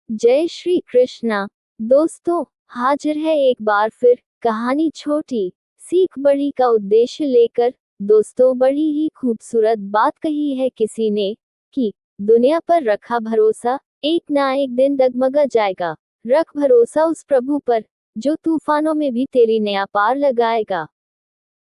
जय श्री कृष्णा। दोस्तों, हाजिर है एक बार फिर कहानी छोटी सीख बड़ी का उद्देश्य लेकर। दोस्तों, बड़ी ही खूबसूरत बात कही है किसी ने कि दुनिया पर रखा भरोसा एक ना एक दिन डगमगा जाएगा। रख भरोसा उस प्रभु पर जो तूफानों में भी तेरी नया पार लगाएगा।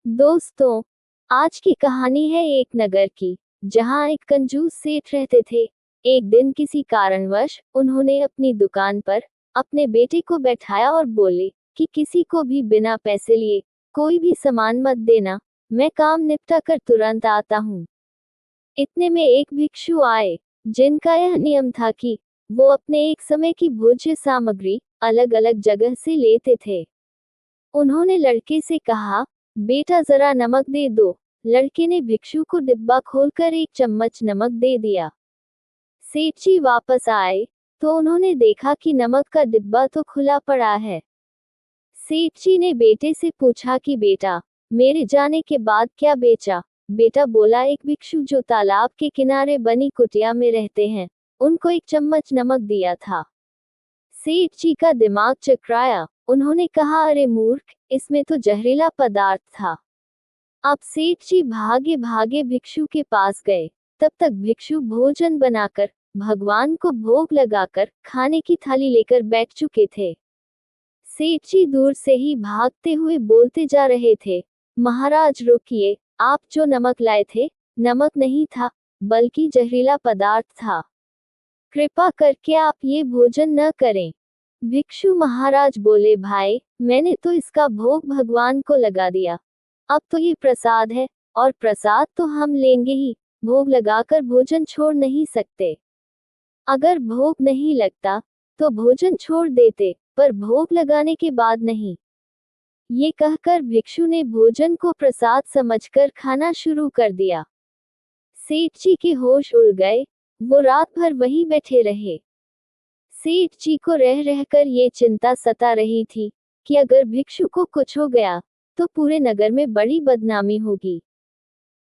दोस्तों, आज की कहानी है एक नगर की जहां एक कंजूस सेठ रहते थे। एक दिन किसी कारणवश उन्होंने अपनी दुकान पर अपने बेटे को बैठाया और बोले कि किसी को भी बिना पैसे लिए कोई भी सामान मत देना, मैं काम निपटा कर तुरंत आता हूँ। इतने में एक भिक्षु आए जिनका यह नियम था कि वो अपने एक समय की भोज्य सामग्री अलग अलग जगह से लेते थे। उन्होंने लड़के से कहा, बेटा जरा नमक दे दो। लड़के ने भिक्षु को डिब्बा खोलकर एक चम्मच नमक दे दिया। सेठ जी वापस आए तो उन्होंने देखा कि नमक का डिब्बा तो खुला पड़ा है। सेठ जी ने बेटे से पूछा कि बेटा, मेरे जाने के बाद क्या बेचा? बेटा बोला, एक भिक्षु जो तालाब के किनारे बनी कुटिया में रहते हैं, उनको एक चम्मच नमक दिया था। सेठ जी का दिमाग चकराया। उन्होंने कहा, अरे मूर्ख, इसमें तो जहरीला पदार्थ था। अब सेठ जी भागे भागे भिक्षु के पास गए। तब तक भिक्षु भोजन बनाकर भगवान को भोग लगाकर खाने की थाली लेकर बैठ चुके थे। सेठ जी दूर से ही भागते हुए बोलते जा रहे थे, महाराज रुकिए, आप जो नमक लाए थे, नमक नहीं था, बल्कि जहरीला पदार्थ था। कृपा करके आप ये भोजन न करें। भिक्षु महाराज बोले, भाई, मैंने तो इसका भोग भगवान को लगा दिया। अब तो ये प्रसाद है, और प्रसाद तो हम लेंगे ही, भोग लगाकर भोजन छोड़ नहीं सकते। अगर भोग नहीं लगता तो भोजन छोड़ देते, पर भोग लगाने के बाद नहीं। ये कहकर भिक्षु ने भोजन को प्रसाद समझकर खाना शुरू कर दिया। सेठ जी के होश उड़ गए। वो रात भर वहीं बैठे रहे। सेठ जी को रह रहकर ये चिंता सता रही थी कि अगर भिक्षु को कुछ हो गया तो पूरे नगर में बड़ी बदनामी होगी।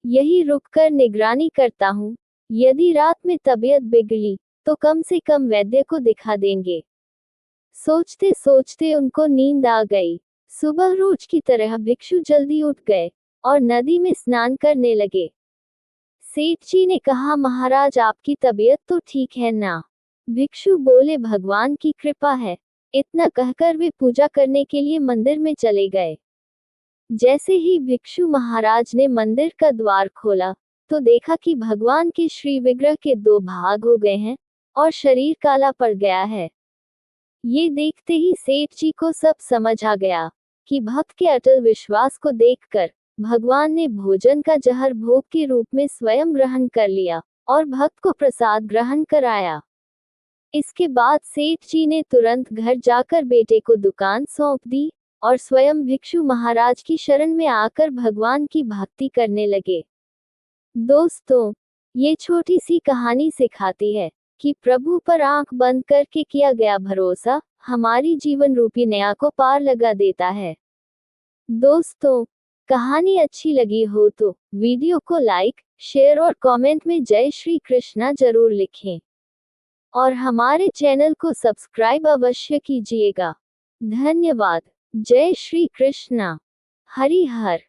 यही रुककर निगरानी करता हूँ। यदि रात में तबीयत बिगड़ी तो कम से कम वैद्य को दिखा देंगे। सोचते सोचते उनको नींद आ गई। सुबह रोज की तरह भिक्षु जल्दी उठ गए और नदी में स्नान करने लगे। सेठ जी ने कहा, महाराज, आपकी तबीयत तो ठीक है ना? भिक्षु बोले, भगवान की कृपा है। इतना कहकर वे पूजा करने के लिए मंदिर में चले गए। जैसे ही भिक्षु महाराज ने मंदिर का द्वार खोला तो देखा कि भगवान के श्री विग्रह के दो भाग हो गए हैं और शरीर काला पड़ गया है। ये देखते ही सेठ जी को सब समझ आ गया कि भक्त के अटल विश्वास को देखकर भगवान ने भोजन का जहर भोग के रूप में स्वयं ग्रहण कर लिया और भक्त को प्रसाद ग्रहण कराया। इसके बाद सेठ जी ने तुरंत घर जाकर बेटे को दुकान सौंप दी और स्वयं भिक्षु महाराज की शरण में आकर भगवान की भक्ति करने लगे। दोस्तों, ये छोटी सी कहानी सिखाती है कि प्रभु पर आंख बंद करके किया गया भरोसा हमारी जीवन रूपी नया को पार लगा देता है। दोस्तों, कहानी अच्छी लगी हो तो वीडियो को लाइक, शेयर और कमेंट में जय श्री कृष्णा जरूर लिखें और हमारे चैनल को सब्सक्राइब अवश्य कीजिएगा। धन्यवाद। जय श्री कृष्णा। हरि हर।